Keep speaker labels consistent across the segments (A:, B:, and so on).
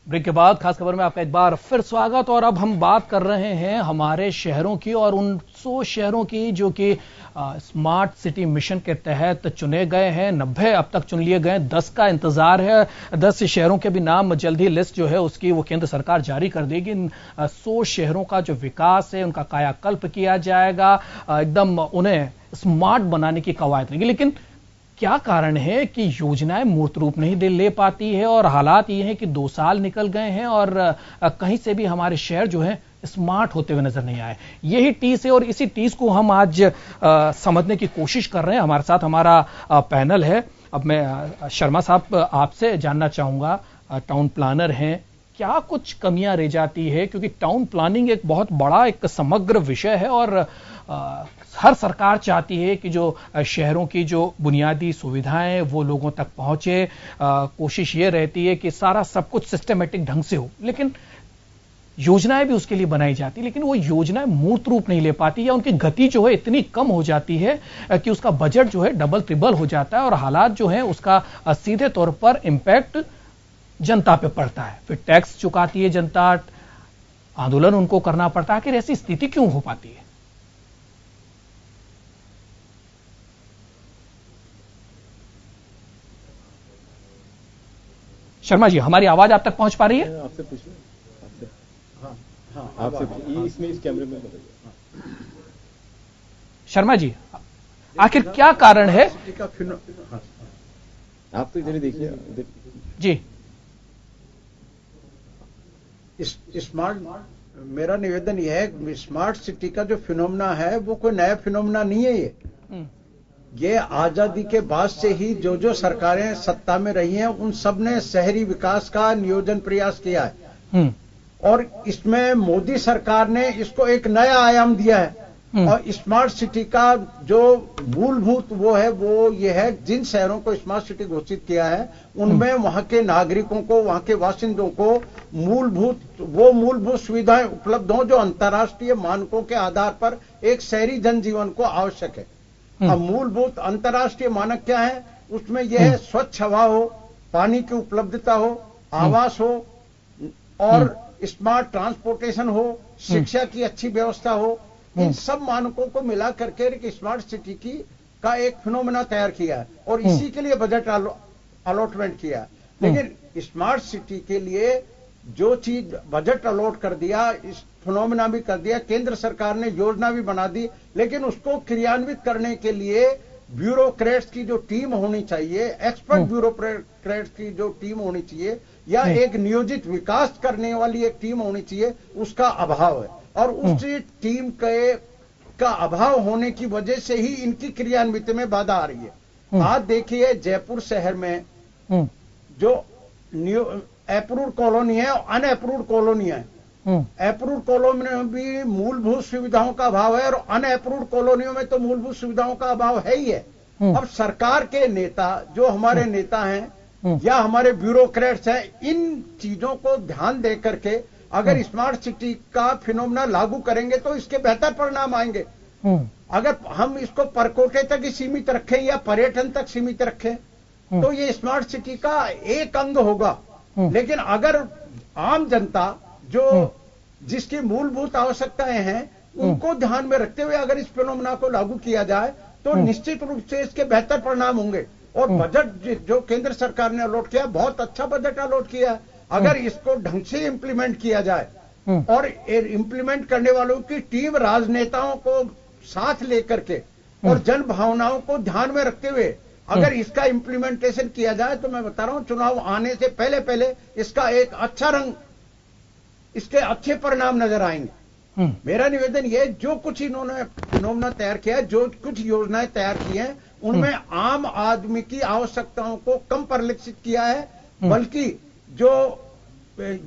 A: Break के बाद खास खबर में आपका एक बार फिर स्वागत। और अब हम बात कर रहे हैं हमारे शहरों की और उन 100 शहरों की जो कि स्मार्ट सिटी मिशन के तहत चुने गए हैं। 90 अब तक चुन लिए गए, 10 का इंतजार है। 10 शहरों के भी नाम जल्द ही लिस्ट जो है उसकी वो केंद्र सरकार जारी कर देगी। 100 शहरों का जो विकास है उनका कायाकल्प किया जाएगा, एकदम उन्हें स्मार्ट बनाने की कवायद रहेगी। लेकिन क्या कारण है कि योजनाएं मूर्त रूप नहीं ले पाती है और हालात ये हैं कि 2 साल निकल गए हैं और कहीं से भी हमारे शहर जो है स्मार्ट होते हुए नजर नहीं आए। यही टीस है और इसी टीस को हम आज समझने की कोशिश कर रहे हैं। हमारे साथ हमारा पैनल है। अब मैं शर्मा साहब आपसे जानना चाहूंगा, टाउन प्लानर हैं, क्या कुछ कमियां रह जाती है? क्योंकि टाउन प्लानिंग एक बहुत बड़ा एक समग्र विषय है और हर सरकार चाहती है कि जो शहरों की जो बुनियादी सुविधाएं वो लोगों तक पहुंचे। कोशिश ये रहती है कि सारा सब कुछ सिस्टमेटिक ढंग से हो, लेकिन योजनाएं भी उसके लिए बनाई जाती, लेकिन वो योजनाएं मूर्त रूप नहीं ले पाती या उनकी गति जो है इतनी कम हो जाती है कि उसका बजट जो है डबल ट्रिबल हो जाता है और हालात जो है उसका सीधे तौर पर इंपैक्ट जनता पे पड़ता है। फिर टैक्स चुकाती है जनता, आंदोलन उनको करना पड़ता है। आखिर ऐसी स्थिति क्यों हो पाती है? शर्मा जी, हमारी आवाज आप तक पहुंच पा रही है?
B: आपसे पूछिए। आपसे इसमें इस कैमरे में बताइए।
A: शर्मा जी, आखिर क्या कारण है?
B: आप तो इधर ही देखिए
A: जी।
C: स्मार्ट, मेरा निवेदन यह है, स्मार्ट सिटी का जो फिनोमेना है वो कोई नया फिनोमेना नहीं है। ये आजादी के बाद से ही जो जो सरकारें सत्ता में रही हैं उन सब ने शहरी विकास का नियोजन प्रयास किया है और इसमें मोदी सरकार ने इसको एक नया आयाम दिया है। और स्मार्ट सिटी का जो मूलभूत वो है वो ये है, जिन शहरों को स्मार्ट सिटी घोषित किया है उनमें वहां के नागरिकों को, वहां के बासिंदों को मूलभूत सुविधाएं उपलब्ध हों जो अंतर्राष्ट्रीय मानकों के आधार पर एक शहरी जनजीवन को आवश्यक है। अब मूलभूत अंतर्राष्ट्रीय मानक क्या है? उसमें यह है स्वच्छ हवा हो, पानी की उपलब्धता हो, आवास हो और स्मार्ट ट्रांसपोर्टेशन हो, शिक्षा की अच्छी व्यवस्था हो। इन सब मानकों को मिला करके एक स्मार्ट सिटी का एक फिनोमेना तैयार किया है और इसी के लिए बजट अलॉटमेंट किया। लेकिन स्मार्ट सिटी के लिए जो चीज बजट अलॉट कर दिया, इस फिनोमेना भी कर दिया, केंद्र सरकार ने योजना भी बना दी, लेकिन उसको क्रियान्वित करने के लिए ब्यूरोक्रेट्स की जो टीम होनी चाहिए, एक्सपर्ट ब्यूरोक्रेट्स की जो टीम होनी चाहिए या एक नियोजित विकास करने वाली एक टीम होनी चाहिए, उसका अभाव है। और उस टीम का अभाव होने की वजह से ही इनकी क्रियान्वित में बाधा आ रही है। आज देखिए जयपुर शहर में जो अप्रूव्ड कॉलोनी है और अनअप्रूव्ड कॉलोनी है। अप्रूव्ड कॉलोनी में भी मूलभूत सुविधाओं का अभाव है और अनअप्रूव्ड कॉलोनियों में तो मूलभूत सुविधाओं का अभाव है ही है। अब सरकार के नेता, जो हमारे नेता हैं या हमारे ब्यूरोक्रेट्स हैं, इन चीजों को ध्यान दे करके अगर स्मार्ट सिटी का फिनोमेना लागू करेंगे तो इसके बेहतर परिणाम आएंगे। अगर हम इसको परकोटे तक ही सीमित रखें या पर्यटन तक सीमित रखें तो ये स्मार्ट सिटी का एक अंग होगा। लेकिन अगर आम जनता जिसकी मूलभूत आवश्यकताएं हैं उनको ध्यान में रखते हुए अगर इस फिनोमेना को लागू किया जाए तो निश्चित रूप से इसके बेहतर परिणाम होंगे। और बजट जो केंद्र सरकार ने अलॉट किया, बहुत अच्छा बजट अलॉट किया है। अगर इसको ढंग से इंप्लीमेंट किया जाए और इंप्लीमेंट करने वालों की टीम राजनेताओं को साथ लेकर के और जन भावनाओं को ध्यान में रखते हुए अगर इसका इंप्लीमेंटेशन किया जाए तो मैं बता रहा हूं चुनाव आने से पहले पहले इसका एक अच्छा रंग, इसके अच्छे परिणाम नजर आएंगे। मेरा निवेदन यह, जो कुछ इन्होंने फिनोमेना तैयार किया है, जो कुछ योजनाएं तैयार की हैं, उनमें आम आदमी की आवश्यकताओं को कम परिलक्षित किया है, बल्कि जो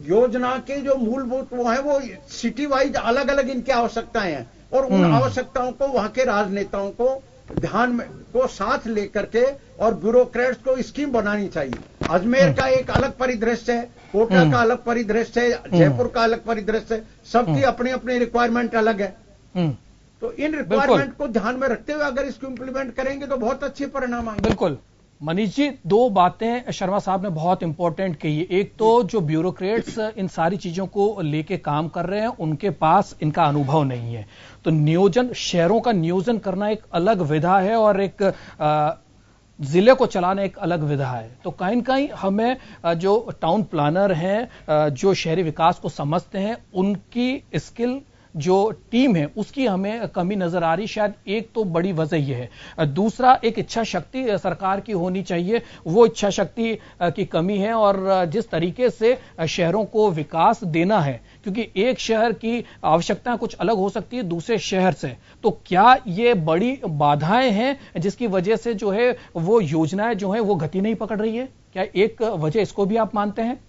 C: योजना के जो मूलभूत वो है वो सिटी वाइज अलग अलग इनकी आवश्यकताएं हैं और उन आवश्यकताओं को वहां के राजनेताओं को ध्यान में को साथ लेकर के और ब्यूरोक्रेट्स को स्कीम बनानी चाहिए। अजमेर का एक अलग परिदृश्य है, कोटा का अलग परिदृश्य है, जयपुर का अलग परिदृश्य है, सबकी अपनी अपनी रिक्वायरमेंट अलग है। तो इन रिक्वायरमेंट को ध्यान में रखते हुए अगर इसको इंप्लीमेंट करेंगे तो बहुत अच्छे परिणाम आएंगे।
A: बिल्कुल मनीष जी, दो बातें शर्मा साहब ने बहुत इंपॉर्टेंट कही है। एक तो जो ब्यूरोक्रेट्स इन सारी चीजों को लेके काम कर रहे हैं, उनके पास इनका अनुभव नहीं है। तो नियोजन, शहरों का नियोजन करना एक अलग विधा है और एक जिले को चलाना एक अलग विधा है। तो कहीं न कहीं हमें जो टाउन प्लानर हैं, जो शहरी विकास को समझते हैं, उनकी स्किल जो टीम है उसकी हमें कमी नजर आ रही। शायद एक तो बड़ी वजह यह है। दूसरा, एक इच्छा शक्ति सरकार की होनी चाहिए, वो इच्छा शक्ति की कमी है। और जिस तरीके से शहरों को विकास देना है, क्योंकि एक शहर की आवश्यकताएं कुछ अलग हो सकती है दूसरे शहर से, तो क्या ये बड़ी बाधाएं हैं जिसकी वजह से जो है वो योजनाएं जो है वो गति नहीं पकड़ रही है? क्या एक वजह इसको भी आप मानते हैं?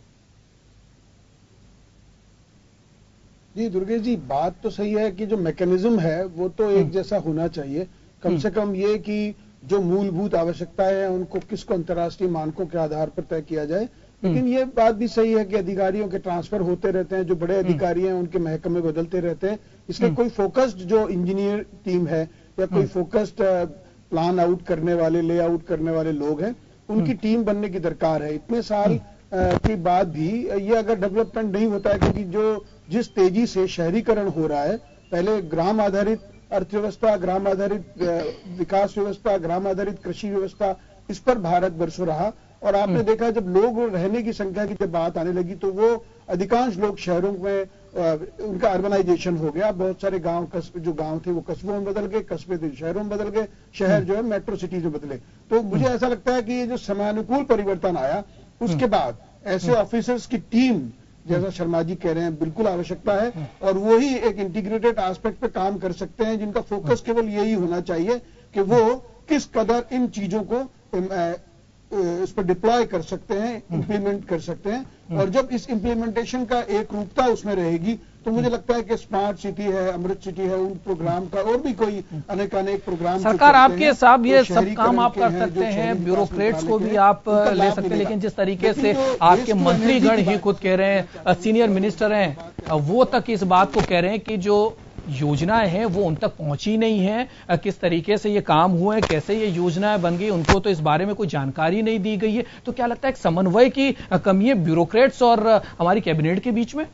D: जी दुर्गेश जी, बात तो सही है कि जो मैकेनिज्म है वो तो एक जैसा होना चाहिए। कम से कम ये कि जो मूलभूत आवश्यकताएं हैं उनको किसको अंतर्राष्ट्रीय मानकों के आधार पर तय किया जाए। लेकिन ये बात भी सही है कि अधिकारियों के ट्रांसफर होते रहते हैं, जो बड़े अधिकारी हैं उनके महकमे बदलते रहते हैं, इसलिए कोई फोकस्ड जो इंजीनियर टीम है या कोई फोकस्ड प्लान आउट करने वाले, लेआउट करने वाले लोग हैं, उनकी टीम बनने की दरकार है। इतने साल के बाद भी ये अगर डेवलपमेंट नहीं होता है, क्योंकि जिस तेजी से शहरीकरण हो रहा है, पहले ग्राम आधारित अर्थव्यवस्था, ग्राम आधारित विकास व्यवस्था, ग्राम आधारित कृषि व्यवस्था, इस पर भारत बरसों रहा। और आपने देखा जब लोग रहने की संख्या की जब बात आने लगी तो वो अधिकांश लोग शहरों में उनका अर्बनाइजेशन हो गया। बहुत सारे गांव, कस्बे जो गांव थे वो कस्बों में बदल गए, कस्बे थे शहरों में बदल गए, शहर जो है मेट्रो सिटीज में बदले। तो मुझे ऐसा लगता है कि ये जो समयानुकूल परिवर्तन आया, उसके बाद ऐसे ऑफिसर्स की टीम, जैसा शर्मा जी कह रहे हैं, बिल्कुल आवश्यकता है। और वो ही एक इंटीग्रेटेड एस्पेक्ट पे काम कर सकते हैं, जिनका फोकस केवल यही होना चाहिए कि वो किस कदर इन चीजों को इस पर डिप्लॉय कर सकते हैं, इंप्लीमेंट कर सकते हैं। और जब इस इंप्लीमेंटेशन का एक रूपता उसमें रहेगी तो मुझे लगता है कि स्मार्ट सिटी है, अमृत सिटी है, उन प्रोग्राम का और भी कोई अनेक प्रोग्राम
A: सरकार आपके साहब ये सब काम आप कर सकते हैं, ब्यूरोक्रेट्स को भी आप ले सकते हैं। लेकिन जिस तरीके से आपके मंत्रीगण ही खुद कह रहे हैं, सीनियर मिनिस्टर हैं, वो तक इस बात को कह रहे हैं कि जो योजनाएं हैं वो उन तक पहुंची नहीं है, किस तरीके से ये काम हुए, कैसे ये योजनाएं बन गई, उनको तो इस बारे में कोई जानकारी नहीं दी गई है। तो क्या लगता है एक समन्वय की कमी है ब्यूरोक्रेट्स और हमारी कैबिनेट के बीच में?